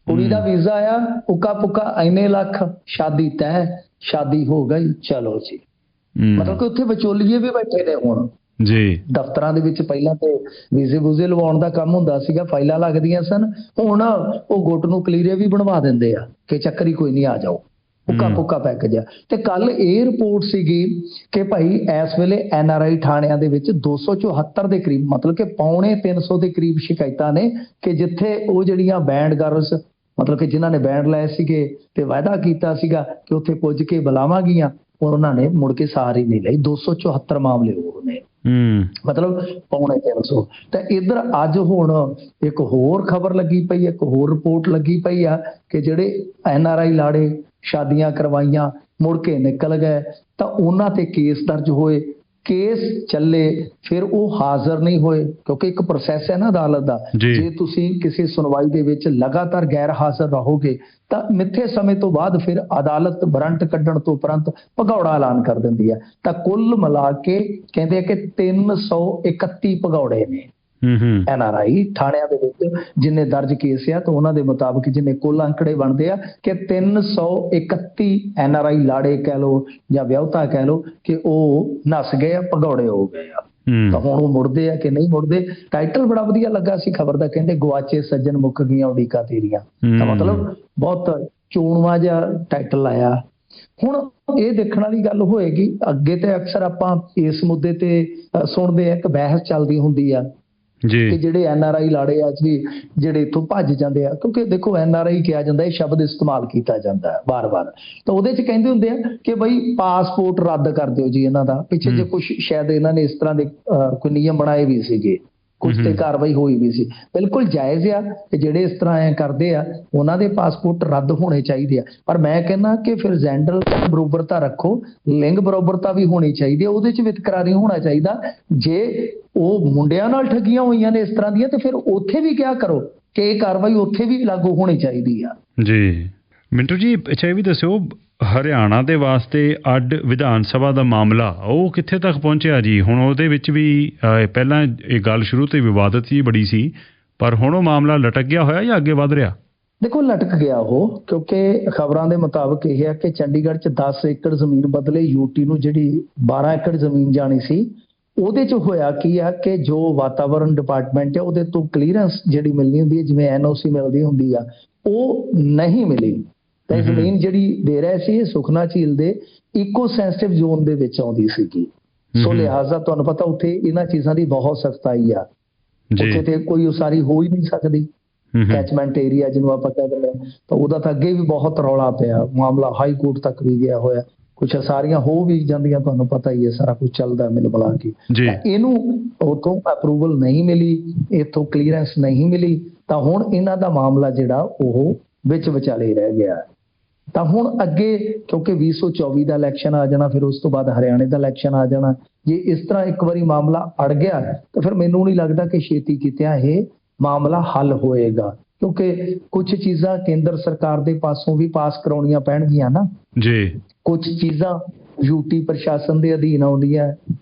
ਕੁੜੀ ਦਾ ਵੀਜ਼ਾ ਆ ਉੱਕਾ ਪੁੱਕਾ ਇੰਨੇ ਲੱਖ, ਸ਼ਾਦੀ ਤੈਅ, ਸ਼ਾਦੀ ਹੋ ਗਈ, ਚਲੋ ਜੀ। ਮਤਲਬ ਕਿ ਉੱਥੇ ਵਿਚੋਲੀਏ ਵੀ ਬੈਠੇ ਨੇ ਹੁਣ ਜੀ। ਦਫ਼ਤਰਾਂ ਦੇ ਵਿੱਚ ਪਹਿਲਾਂ ਤੇ ਵੀਜ਼ੇ ਵੂਜ਼ੇ ਲਵਾਉਣ ਦਾ ਕੰਮ ਹੁੰਦਾ ਸੀਗਾ, ਫਾਈਲਾਂ ਲੱਗਦੀਆਂ ਸਨ, ਹੁਣ ਉਹ ਗੁੱਟ ਨੂੰ ਕਲੀਅਰ ਵੀ ਬਣਵਾ ਦਿੰਦੇ ਆ ਕਿ ਚੱਕਰੀ ਕੋਈ ਨਹੀਂ, ਆ ਜਾਓ, ਉੱਕਾ ਪੁੱਕਾ ਪੈਕੇਜ ਆ। ਤੇ ਕੱਲ ਇਹ ਰਿਪੋਰਟ ਸੀਗੀ ਕਿ ਭਾਈ ਇਸ ਵੇਲੇ NRI ਥਾਣਿਆਂ ਦੇ ਵਿੱਚ 274 ਦੇ ਕਰੀਬ, ਮਤਲਬ ਕਿ 250 ਦੇ ਕਰੀਬ ਸ਼ਿਕਾਇਤਾਂ ਨੇ ਕਿ ਜਿੱਥੇ ਉਹ ਜਿਹੜੀਆਂ ਬੈਂਡ ਗਰਲਸ ਮਤਲਬ ਕਿ ਜਿਨ੍ਹਾਂ ਨੇ ਬੈਂਡ ਲਏ ਸੀਗੇ ਤੇ ਵਾਅਦਾ ਕੀਤਾ ਸੀਗਾ ਕਿ ਉੱਥੇ ਪੁੱਜ ਕੇ ਬੁਲਾਵਾਂਗੀਆਂ, ਉਹਨਾਂ ਨੇ ਮੁੜ ਕੇ ਸਾਰ ਹੀ ਨਹੀਂ ਲਈ। 274 ਮਾਮਲੇ ਹੋਰ ਨੇ, ਮਤਲਬ 250। ਤੇ ਇੱਧਰ ਅੱਜ ਹੁਣ ਇੱਕ ਹੋਰ ਖਬਰ ਲੱਗੀ ਪਈ, ਇੱਕ ਹੋਰ ਰਿਪੋਰਟ ਲੱਗੀ ਪਈ ਆ ਕਿ ਜਿਹੜੇ NRI ਲਾੜੇ ਸ਼ਾਦੀਆਂ ਕਰਵਾਈਆਂ ਮੁੜ ਕੇ ਨਿਕਲ ਗਏ ਤਾਂ ਉਹਨਾਂ ਤੇ ਕੇਸ ਦਰਜ ਹੋਏ, ਕੇਸ ਚੱਲੇ, ਫਿਰ ਉਹ ਹਾਜ਼ਰ ਨਹੀਂ ਹੋਏ ਕਿਉਂਕਿ ਇੱਕ ਪ੍ਰੋਸੈਸ ਹੈ ਨਾ ਅਦਾਲਤ ਦਾ। ਜੇ ਤੁਸੀਂ ਕਿਸੇ ਸੁਣਵਾਈ ਦੇ ਵਿੱਚ ਲਗਾਤਾਰ ਗੈਰ ਹਾਜ਼ਰ ਰਹੋਗੇ ਤਾਂ ਮਿੱਥੇ ਸਮੇਂ ਤੋਂ ਬਾਅਦ ਫਿਰ ਅਦਾਲਤ ਵਾਰੰਟ ਕੱਢਣ ਤੋਂ ਉਪਰੰਤ ਭਗੌੜਾ ਐਲਾਨ ਕਰ ਦਿੰਦੀ ਹੈ। ਤਾਂ ਕੁੱਲ ਮਿਲਾ ਕੇ ਕਹਿੰਦੇ ਕਿ 331 ਭਗੌੜੇ ਨੇ NRI ਥਾਣਿਆਂ ਦੇ ਵਿੱਚ ਜਿੰਨੇ ਦਰਜ ਕੇਸ ਆ, ਤਾਂ ਉਹਨਾਂ ਦੇ ਮੁਤਾਬਕ ਜਿੰਨੇ ਕੁੱਲ ਅੰਕੜੇ ਬਣਦੇ ਆ ਕਿ 331 NRI ਲਾੜੇ ਕਹਿ ਲਓ ਜਾਂ ਵਿਆਹੁਤਾ ਕਹਿ ਲਓ ਕਿ ਉਹ ਨੱਸ ਗਏ ਆ, ਭਗੌੜੇ ਹੋ ਗਏ ਆ। ਤਾਂ ਹੁਣ ਉਹ ਮੁੜਦੇ ਆ ਕਿ ਨਹੀਂ ਮੁੜਦੇ। ਟਾਈਟਲ ਬੜਾ ਵਧੀਆ ਲੱਗਾ ਸੀ ਖਬਰ ਦਾ, ਕਹਿੰਦੇ ਗਵਾਚੇ ਸੱਜਣ ਮੁੱਕ ਗਈਆਂ ਉਡੀਕਾਂ ਤੇਰੀਆਂ। ਤਾਂ ਮਤਲਬ ਬਹੁਤ ਚੋਣਵਾ ਜਿਹਾ ਟਾਈਟਲ ਆਇਆ। ਹੁਣ ਇਹ ਦੇਖਣ ਵਾਲੀ ਗੱਲ ਹੋਏਗੀ, ਅੱਗੇ ਤੇ ਅਕਸਰ ਆਪਾਂ ਇਸ ਮੁੱਦੇ ਤੇ ਸੁਣਦੇ ਆ, ਇੱਕ ਬਹਿਸ ਚੱਲਦੀ ਹੁੰਦੀ ਆ ਕਿ ਜਿਹੜੇ NRI ਲਾੜੇ ਆ ਜੀ ਜਿਹੜੇ ਇੱਥੋਂ ਭੱਜ ਜਾਂਦੇ ਆ, ਕਿਉਂਕਿ ਦੇਖੋ NRI ਕਿਹਾ ਜਾਂਦਾ, ਇਹ ਸ਼ਬਦ ਇਸਤੇਮਾਲ ਕੀਤਾ ਜਾਂਦਾ ਵਾਰ-ਵਾਰ, ਤਾਂ ਉਹਦੇ 'ਚ ਕਹਿੰਦੇ ਹੁੰਦੇ ਆ ਕਿ ਬਈ ਪਾਸਪੋਰਟ ਰੱਦ ਕਰ ਦਿਓ ਜੀ ਇਹਨਾਂ ਦਾ। ਪਿੱਛੇ ਜੇ ਕੁਝ ਸ਼ਾਇਦ ਇਹਨਾਂ ਨੇ ਇਸ ਤਰ੍ਹਾਂ ਦੇ ਕੋਈ ਨਿਯਮ ਬਣਾਏ ਵੀ ਸੀਗੇ, ਕੁਝ ਤੇ ਕਾਰਵਾਈ ਹੋਈ ਵੀ ਸੀ। ਬਿਲਕੁਲ ਜਾਇਜ਼ ਆ ਕਿ ਜਿਹੜੇ ਇਸ ਤਰ੍ਹਾਂ ਐ ਕਰਦੇ ਆ ਉਹਨਾਂ ਦੇ ਪਾਸਪੋਰਟ ਰੱਦ ਹੋਣੇ ਚਾਹੀਦੇ ਆ। ਪਰ ਮੈਂ ਕਹਿੰਦਾ ਕਿ ਫਿਰ ਜੈਂਡਰ ਬਰੋਬਰਤਾ ਰੱਖੋ, ਲਿੰਗ ਬਰੋਬਰਤਾ ਵੀ ਹੋਣੀ ਚਾਹੀਦੀ ਹੈ, ਉਹਦੇ 'ਚ ਵਿਤਕਰਾ ਨਹੀਂ ਹੋਣਾ ਚਾਹੀਦਾ। ਜੇ ਉਹ ਮੁੰਡਿਆਂ ਨਾਲ ਠੱਗੀਆਂ ਹੋਈਆਂ ਨੇ ਇਸ ਤਰ੍ਹਾਂ ਦੀਆਂ ਤੇ ਫਿਰ ਉੱਥੇ ਵੀ ਕਿਹਾ ਕਰੋ ਕਿ ਇਹ ਕਾਰਵਾਈ ਉੱਥੇ ਵੀ ਲਾਗੂ ਹੋਣੀ ਚਾਹੀਦੀ ਆ। ਜੀ ਮਿੰਟੂ ਜੀ, ਅੱਛਾ ਇਹ ਵੀ ਦੱਸਿਓ ਹਰਿਆਣਾ ਦੇ ਵਾਸਤੇ ਅੱਡ ਵਿਧਾਨ ਸਭਾ ਦਾ ਮਾਮਲਾ ਉਹ ਕਿੱਥੇ ਤੱਕ ਪਹੁੰਚਿਆ ਜੀ? ਹੁਣ ਉਹਦੇ ਵਿੱਚ ਵੀ ਪਹਿਲਾਂ ਇਹ ਗੱਲ ਸ਼ੁਰੂ ਤੋਂ ਹੀ ਵਿਵਾਦਤ ਹੀ ਬੜੀ ਸੀ, ਪਰ ਹੁਣ ਉਹ ਮਾਮਲਾ ਲਟਕ ਗਿਆ ਹੋਇਆ ਜਾਂ ਅੱਗੇ ਵੱਧ ਰਿਹਾ? ਦੇਖੋ ਲਟਕ ਗਿਆ ਉਹ, ਕਿਉਂਕਿ ਖਬਰਾਂ ਦੇ ਮੁਤਾਬਕ ਇਹ ਹੈ ਕਿ ਚੰਡੀਗੜ੍ਹ 'ਚ 10 ਏਕੜ ਜ਼ਮੀਨ ਬਦਲੇ ਯੂਟੀ ਨੂੰ ਜਿਹੜੀ 12 ਏਕੜ ਜ਼ਮੀਨ ਜਾਣੀ ਸੀ, ਉਹਦੇ 'ਚ ਹੋਇਆ ਕੀ ਆ ਕਿ ਜੋ ਵਾਤਾਵਰਣ ਡਿਪਾਰਟਮੈਂਟ ਹੈ ਉਹਦੇ ਤੋਂ ਕਲੀਅਰੈਂਸ ਜਿਹੜੀ ਮਿਲਣੀ ਹੁੰਦੀ ਹੈ, ਜਿਵੇਂ NOC ਮਿਲਦੀ ਹੁੰਦੀ ਆ, ਉਹ ਨਹੀਂ ਮਿਲੀ। ਤਾਂ ਜ਼ਮੀਨ ਜਿਹੜੀ ਦੇ ਰਹੇ ਸੀ ਇਹ ਸੁਖਨਾ ਝੀਲ ਦੇ ਇਕੋ ਸੈਂਸਿਟਿਵ ਜ਼ੋਨ ਦੇ ਵਿੱਚ ਆਉਂਦੀ ਸੀਗੀ। ਸੋ ਲਿਹਾਜ਼ਾ ਤੁਹਾਨੂੰ ਪਤਾ ਉੱਥੇ ਇਹਨਾਂ ਚੀਜ਼ਾਂ ਦੀ ਬਹੁਤ ਸਖਤਾਈ ਆ, ਉੱਥੇ ਤੇ ਕੋਈ ਉਸਾਰੀ ਹੋ ਹੀ ਨਹੀਂ ਸਕਦੀ। ਕੈਚਮੈਂਟ ਏਰੀਆ ਜਿਹਨੂੰ ਆਪਾਂ ਕਹਿੰਦੇ ਨੇ, ਤਾਂ ਉਹਦਾ ਤਾਂ ਅੱਗੇ ਵੀ ਬਹੁਤ ਰੌਲਾ ਪਿਆ, ਮਾਮਲਾ ਹਾਈ ਕੋਰਟ ਤੱਕ ਵੀ ਗਿਆ ਹੋਇਆ, ਕੁਛ ਸਾਰੀਆਂ ਹੋ ਵੀ ਜਾਂਦੀਆਂ, ਤੁਹਾਨੂੰ ਪਤਾ ਹੀ ਹੈ ਸਾਰਾ ਕੁਝ ਚੱਲਦਾ ਮਿਲ ਬਲਾ ਕੇ। ਇਹਨੂੰ ਉਥੋਂ ਅਪਰੂਵਲ ਨਹੀਂ ਮਿਲੀ, ਇੱਥੋਂ ਕਲੀਅਰੈਂਸ ਨਹੀਂ ਮਿਲੀ, ਤਾਂ ਹੁਣ ਇਹਨਾਂ ਦਾ ਮਾਮਲਾ ਜਿਹੜਾ ਉਹ ਵਿੱਚ ਵਿਚਾਲੇ ਰਹਿ ਗਿਆ। ਤਾਂ ਹੁਣ ਅੱਗੇ ਕਿਉਂਕਿ 2024 ਦਾ ਇਲੈਕਸ਼ਨ ਆ ਜਾਣਾ, ਫਿਰ ਉਸ ਤੋਂ ਬਾਅਦ ਹਰਿਆਣੇ ਦਾ ਇਲੈਕਸ਼ਨ ਆ ਜਾਣਾ। ਜੇ ਇਸ ਤਰ੍ਹਾਂ ਇੱਕ ਵਾਰੀ ਮਾਮਲਾ ਅੜ ਗਿਆ ਤਾਂ ਫਿਰ ਮੈਨੂੰ ਨਹੀਂ ਲੱਗਦਾ ਕਿ ਛੇਤੀ ਕਿਤਿਆਂ ਇਹ ਮਾਮਲਾ ਹੱਲ ਹੋਏਗਾ, ਕਿਉਂਕਿ ਕੁਝ ਚੀਜ਼ਾਂ ਕੇਂਦਰ ਸਰਕਾਰ ਦੇ ਪਾਸੋਂ ਵੀ ਪਾਸ ਕਰਾਉਣੀਆਂ ਪੈਣਗੀਆਂ ਨਾ ਜੀ, ਕੁਝ ਚੀਜ਼ਾਂ ਯੂਟੀ ਪ੍ਰਸ਼ਾਸਨ ਦੇ ਅਧੀਨ ਆਉਂਦੀਆਂ।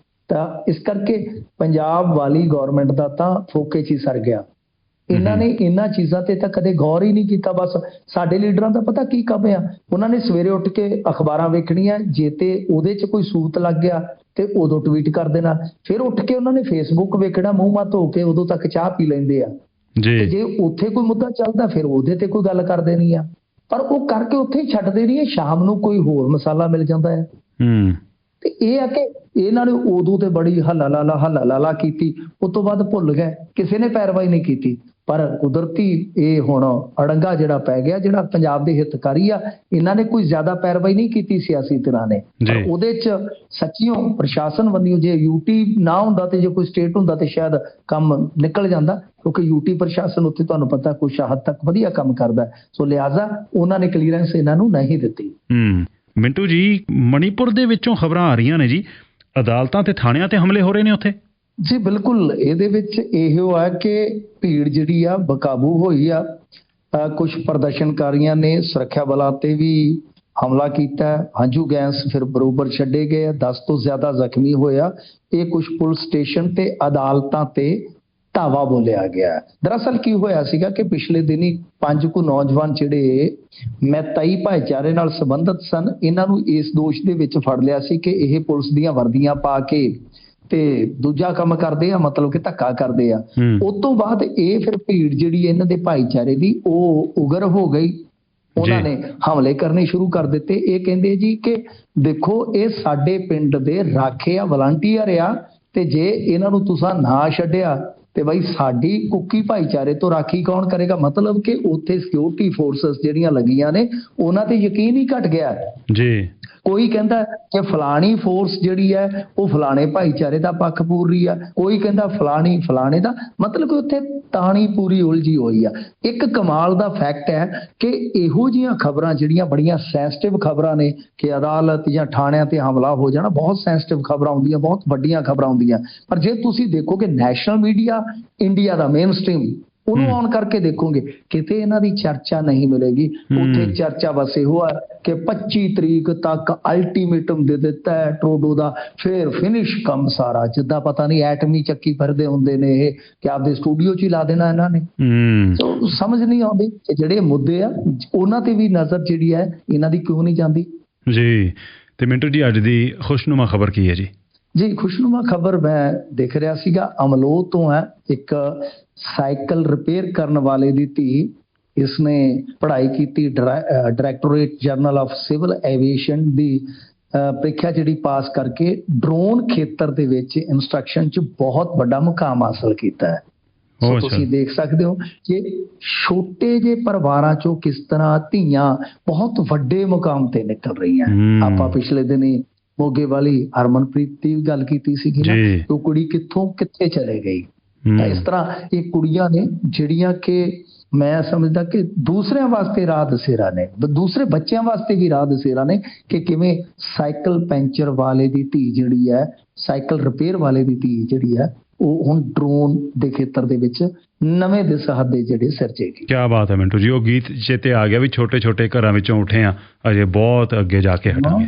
ਤਾਂ ਇਸ ਕਰਕੇ ਪੰਜਾਬ ਵਾਲੀ ਗੌਰਮੈਂਟ ਦਾ ਤਾਂ ਫੋਕੇ 'ਚ ਹੀ ਸਰ ਗਿਆ। ਇਹਨਾਂ ਨੇ ਇਹਨਾਂ ਚੀਜ਼ਾਂ ਤੇ ਤਾਂ ਕਦੇ ਗੌਰ ਹੀ ਨਹੀਂ ਕੀਤਾ। ਬਸ ਸਾਡੇ ਲੀਡਰਾਂ ਦਾ ਪਤਾ ਕੀ ਕੰਮ ਆ, ਉਹਨਾਂ ਨੇ ਸਵੇਰੇ ਉੱਠ ਕੇ ਅਖਬਾਰਾਂ ਵੇਖਣੀਆਂ, ਜੇ ਤੇ ਉਹਦੇ 'ਚ ਕੋਈ ਸੂਤ ਲੱਗ ਗਿਆ ਤੇ ਉਦੋਂ ਟਵੀਟ ਕਰ ਦੇਣਾ, ਫਿਰ ਉੱਠ ਕੇ ਉਹਨਾਂ ਨੇ ਫੇਸਬੁੱਕ ਵੇਖਣਾ, ਮੂੰਹ ਮੱਥ ਧੋ ਕੇ ਉਦੋਂ ਤੱਕ ਚਾਹ ਪੀ ਲੈਂਦੇ ਆ ਜੀ। ਜੇ ਉੱਥੇ ਕੋਈ ਮੁੱਦਾ ਚੱਲਦਾ ਫਿਰ ਉਹਦੇ ਤੇ ਕੋਈ ਗੱਲ ਕਰ ਦੇਣੀ ਆ, ਪਰ ਉਹ ਕਰਕੇ ਉੱਥੇ ਹੀ ਛੱਡਦੇ ਨਹੀਂ। ਸ਼ਾਮ ਨੂੰ ਕੋਈ ਹੋਰ ਮਸਾਲਾ ਮਿਲ ਜਾਂਦਾ ਹੈ। ਤੇ ਇਹ ਆ ਕਿ ਇਹਨਾਂ ਨੇ ਉਦੋਂ ਤੇ ਬੜੀ ਹੱਲਾ ਲਾਲਾ ਕੀਤੀ, ਉਸ ਤੋਂ ਬਾਅਦ ਭੁੱਲ ਗਏ, ਕਿਸੇ ਨੇ ਪੈਰਵਾਈ ਨਹੀਂ ਕੀਤੀ। ਪਰ ਕੁਦਰਤੀ ਇਹ ਹੁਣ ਅੜੰਗਾ ਜਿਹੜਾ ਪੈ ਗਿਆ, ਜਿਹੜਾ ਪੰਜਾਬ ਦੇ ਹਿੱਤਕਾਰੀ ਆ, ਇਹਨਾਂ ਨੇ ਕੋਈ ਜ਼ਿਆਦਾ ਪੈਰਵਾਈ ਨਹੀਂ ਕੀਤੀ ਸਿਆਸੀ ਧਿਰਾਂ ਨੇ। ਪਰ ਉਹਦੇ 'ਚ ਸੱਚੀਓ ਪ੍ਰਸ਼ਾਸਨ ਵੱਲੋਂ ਜੇ ਯੂਟੀ ਨਾ ਹੁੰਦਾ ਤੇ ਜੇ ਕੋਈ ਸਟੇਟ ਹੁੰਦਾ ਤੇ ਸ਼ਾਇਦ ਕੰਮ ਨਿਕਲ ਜਾਂਦਾ, ਕਿਉਂਕਿ ਯੂਟੀ ਪ੍ਰਸ਼ਾਸਨ ਉੱਥੇ ਤੁਹਾਨੂੰ ਪਤਾ ਕੁਝ ਹੱਦ ਤੱਕ ਵਧੀਆ ਕੰਮ ਕਰਦਾ। ਸੋ ਲਿਹਾਜ਼ਾ ਉਹਨਾਂ ਨੇ ਕਲੀਅਰੈਂਸ ਇਹਨਾਂ ਨੂੰ ਨਹੀਂ ਦਿੱਤੀ। ਮਿੰਟੂ ਜੀ, ਮਣੀਪੁਰ ਦੇ ਵਿੱਚੋਂ ਖਬਰਾਂ ਆ ਰਹੀਆਂ ਨੇ ਜੀ, ਅਦਾਲਤਾਂ ਤੇ ਥਾਣਿਆਂ ਤੇ ਹਮਲੇ ਹੋ ਰਹੇ ਨੇ ਉੱਥੇ। ਜੀ ਬਿਲਕੁਲ, ਇਹਦੇ ਵਿੱਚ ਇਹੋ ਹੈ ਕਿ ਭੀੜ ਜਿਹੜੀ ਆ ਬੇਕਾਬੂ ਹੋਈ ਆ। ਕੁਝ ਪ੍ਰਦਰਸ਼ਨਕਾਰੀਆਂ ਨੇ ਸੁਰੱਖਿਆ ਬਲਾਂ ਤੇ ਵੀ ਹਮਲਾ ਕੀਤਾ, ਹੰਝੂ ਗੈਸ ਫਿਰ ਬਰੋਬਰ ਛੱਡੇ ਗਏ, 10 ਤੋਂ ਜ਼ਿਆਦਾ ਜ਼ਖਮੀ ਹੋਇਆ। ਇਹ ਕੁਝ ਪੁਲਿਸ ਸਟੇਸ਼ਨ ਤੇ ਅਦਾਲਤਾਂ ਤੇ ਧਾਵਾ ਬੋਲਿਆ ਗਿਆ। ਦਰਅਸਲ ਕੀ ਹੋਇਆ ਸੀਗਾ ਕਿ ਪਿਛਲੇ ਦਿਨੀ 5 ਕੁ ਨੌਜਵਾਨ ਜਿਹੜੇ ਮੈਤਾਈ ਭਾਈਚਾਰੇ ਨਾਲ ਸੰਬੰਧਿਤ ਸਨ, ਇਹਨਾਂ ਨੂੰ ਇਸ ਦੋਸ਼ ਦੇ ਵਿੱਚ ਫੜ ਲਿਆ ਸੀ ਕਿ ਇਹ ਪੁਲਿਸ ਦੀਆਂ ਵਰਦੀਆਂ ਪਾ ਕੇ ਤੇ ਦੂਜਾ ਕੰਮ ਕਰਦੇ ਆ, ਮਤਲਬ ਕਿ ਧੱਕਾ ਕਰਦੇ ਆ। ਉਸ ਤੋਂ ਬਾਅਦ ਇਹ ਫਿਰ ਭੀੜ ਜਿਹੜੀ ਇਹਨਾਂ ਦੇ ਭਾਈਚਾਰੇ ਦੀ ਉਹ ਉਗਰ ਹੋ ਗਈ, ਉਹਨਾਂ ਨੇ ਹਮਲੇ ਕਰਨੇ ਸ਼ੁਰੂ ਕਰ ਦਿੱਤੇ। ਇਹ ਕਹਿੰਦੇ ਜੀ ਕਿ ਦੇਖੋ ਇਹ ਸਾਡੇ ਪਿੰਡ ਦੇ ਰਾਖੇ ਆ, ਵਲੰਟੀਅਰ ਆ, ਤੇ ਜੇ ਇਹਨਾਂ ਨੂੰ ਤੁਸੀਂ ਨਾ ਛੱਡਿਆ ਤੇ ਬਈ ਸਾਡੀ ਕੁੱਕੀ ਭਾਈਚਾਰੇ ਤੋਂ ਰਾਖੀ ਕੌਣ ਕਰੇਗਾ। ਮਤਲਬ ਕਿ ਉੱਥੇ ਸਿਕਿਉਰਿਟੀ ਫੋਰਸਸ ਜਿਹੜੀਆਂ ਲੱਗੀਆਂ ਨੇ ਉਹਨਾਂ ਤੇ ਯਕੀਨ ਹੀ ਘਟ ਗਿਆ ਜੀ। ਕੋਈ ਕਹਿੰਦਾ ਕਿ ਫਲਾਣੀ ਫੋਰਸ ਜਿਹੜੀ ਹੈ ਉਹ ਫਲਾਣੇ ਭਾਈਚਾਰੇ ਦਾ ਪੱਖ ਪੂਰ ਰਹੀ ਆ, ਕੋਈ ਕਹਿੰਦਾ ਫਲਾਣੇ ਦਾ, ਮਤਲਬ ਕਿ ਉੱਥੇ ਤਾਣੀ ਪੂਰੀ ਉਲਝੀ ਹੋਈ ਆ। ਇੱਕ ਕਮਾਲ ਦਾ ਫੈਕਟ ਹੈ ਕਿ ਇਹੋ ਜਿਹੀਆਂ ਖਬਰਾਂ ਜਿਹੜੀਆਂ ਬੜੀਆਂ ਸੈਂਸਿਟਿਵ ਖਬਰਾਂ ਨੇ ਕਿ ਅਦਾਲਤ ਜਾਂ ਥਾਣਿਆਂ ਤੇ ਹਮਲਾ ਹੋ ਜਾਣਾ, ਬਹੁਤ ਸੈਂਸਿਟਿਵ ਖਬਰਾਂ ਹੁੰਦੀਆਂ, ਬਹੁਤ ਵੱਡੀਆਂ ਖਬਰਾਂ ਹੁੰਦੀਆਂ। ਪਰ ਜੇ ਤੁਸੀਂ ਦੇਖੋ ਕਿ ਨੈਸ਼ਨਲ ਮੀਡੀਆ ਇੰਡੀਆ ਦਾ ਮੇਨ ਸਟ੍ਰੀਮ ਉਹਨੂੰ ਆਨ ਕਰਕੇ ਦੇਖੋਗੇ, ਕਿਤੇ ਇਹਨਾਂ ਦੀ ਚਰਚਾ ਨਹੀਂ ਮਿਲੇਗੀ। ਉੱਥੇ ਚਰਚਾ ਬਸ ਇਹੋ ਆ ਕਿ 25 ਤਰੀਕ ਤੱਕ ਅਲਟੀਮੇਟਮ ਦੇ ਦਿੱਤਾ ਹੈ ਟਰੂਡੋ ਦਾ, ਫਿਰ ਫਿਨਿਸ਼ ਕੰਮ ਸਾਰਾ। ਜਿੱਦਾਂ ਪਤਾ ਨਹੀਂ ਐਟਮੀ ਚੱਕੀ ਫਿਰਦੇ ਹੁੰਦੇ ਨੇ ਇਹ, ਕਿ ਆਪਦੇ ਸਟੂਡੀਓ 'ਚ ਹੀ ਲਾ ਦੇਣਾ ਇਹਨਾਂ ਨੇ। ਸੋ ਸਮਝ ਨਹੀਂ ਆਉਂਦੀ ਕਿ ਜਿਹੜੇ ਮੁੱਦੇ ਆ ਉਹਨਾਂ ਤੇ ਵੀ ਨਜ਼ਰ ਜਿਹੜੀ ਹੈ ਇਹਨਾਂ ਦੀ ਕਿਉਂ ਨਹੀਂ ਜਾਂਦੀ ਜੀ। ਤੇ ਮਿੰਟੂ ਜੀ, ਅੱਜ ਦੀ ਖੁਸ਼ਨੁਮਾ ਖਬਰ ਕੀ ਹੈ ਜੀ? ਜੀ ਖੁਸ਼ਨੁਮਾ ਖਬਰ ਮੈਂ ਦੇਖ ਰਿਹਾ ਸੀਗਾ, ਅਮਲੋਹ ਤੋਂ ਹੈ। ਇੱਕ ਸਾਈਕਲ ਰਿਪੇਅਰ ਕਰਨ ਵਾਲੇ ਦੀ ਧੀ, ਇਸਨੇ ਪੜ੍ਹਾਈ ਕੀਤੀ directorate general of civil aviation ਦੀ ਪ੍ਰੀਖਿਆ ਜਿਹੜੀ ਪਾਸ ਕਰਕੇ ਡਰੋਨ ਖੇਤਰ ਦੇ ਵਿੱਚ ਇੰਸਟਰਕਸ਼ਨ 'ਚ ਬਹੁਤ ਵੱਡਾ ਮੁਕਾਮ ਹਾਸਲ ਕੀਤਾ ਹੈ। ਸੋ ਤੁਸੀਂ ਦੇਖ ਸਕਦੇ ਹੋ ਕਿ ਛੋਟੇ ਜਿਹੇ ਪਰਿਵਾਰਾਂ 'ਚੋਂ ਕਿਸ ਤਰ੍ਹਾਂ ਧੀਆਂ ਬਹੁਤ ਵੱਡੇ ਮੁਕਾਮ ਤੇ ਨਿਕਲ ਰਹੀਆਂ। ਆਪਾਂ ਪਿਛਲੇ ਦਿਨੀ ਮੋਗੇ ਵਾਲੀ ਹਰਮਨਪ੍ਰੀਤ ਦੀ ਗੱਲ ਕੀਤੀ ਸੀਗੀ ਨਾ, ਉਹ ਕੁੜੀ ਕਿੱਥੋਂ ਕਿੱਥੇ ਚਲੇ ਗਈ। ਤਾਂ ਇਸ ਤਰ੍ਹਾਂ ਇਹ ਕੁੜੀਆਂ ਨੇ ਜਿਹੜੀਆਂ ਕਿ ਮੈਂ ਸਮਝਦਾ ਕਿ ਦੂਸਰਿਆਂ ਵਾਸਤੇ ਰਾਹ ਦਸੇਰਾ ਨੇ, ਦੂਸਰੇ ਬੱਚਿਆਂ ਵਾਸਤੇ ਵੀ ਰਾਹ ਦਸੇਰਾ ਨੇ ਕਿ ਕਿਵੇਂ ਸਾਈਕਲ ਪੈਂਚਰ ਵਾਲੇ ਦੀ ਧੀ ਜਿਹੜੀ ਹੈ, ਸਾਈਕਲ ਰਿਪੇਅਰ ਵਾਲੇ ਦੀ ਧੀ ਜਿਹੜੀ ਹੈ, ਉਹ ਹੁਣ ਡਰੋਨ ਦੇ ਖੇਤਰ ਦੇ ਵਿੱਚ ਨਵੇਂ ਦਿਸ਼ਾ ਦੇ ਜਿਹੜੇ ਸਿਰਜੇਗੀ। ਕੀ ਬਾਤ ਹੈ ਮਿੰਟੂ ਜੀ, ਉਹ ਗੀਤ ਚੇਤੇ ਆ ਗਿਆ ਵੀ ਛੋਟੇ ਛੋਟੇ ਘਰਾਂ ਵਿੱਚੋਂ ਉੱਠੇ ਆ, ਅਜੇ ਬਹੁਤ ਅੱਗੇ ਜਾ ਕੇ ਹਟਾਂਗੇ।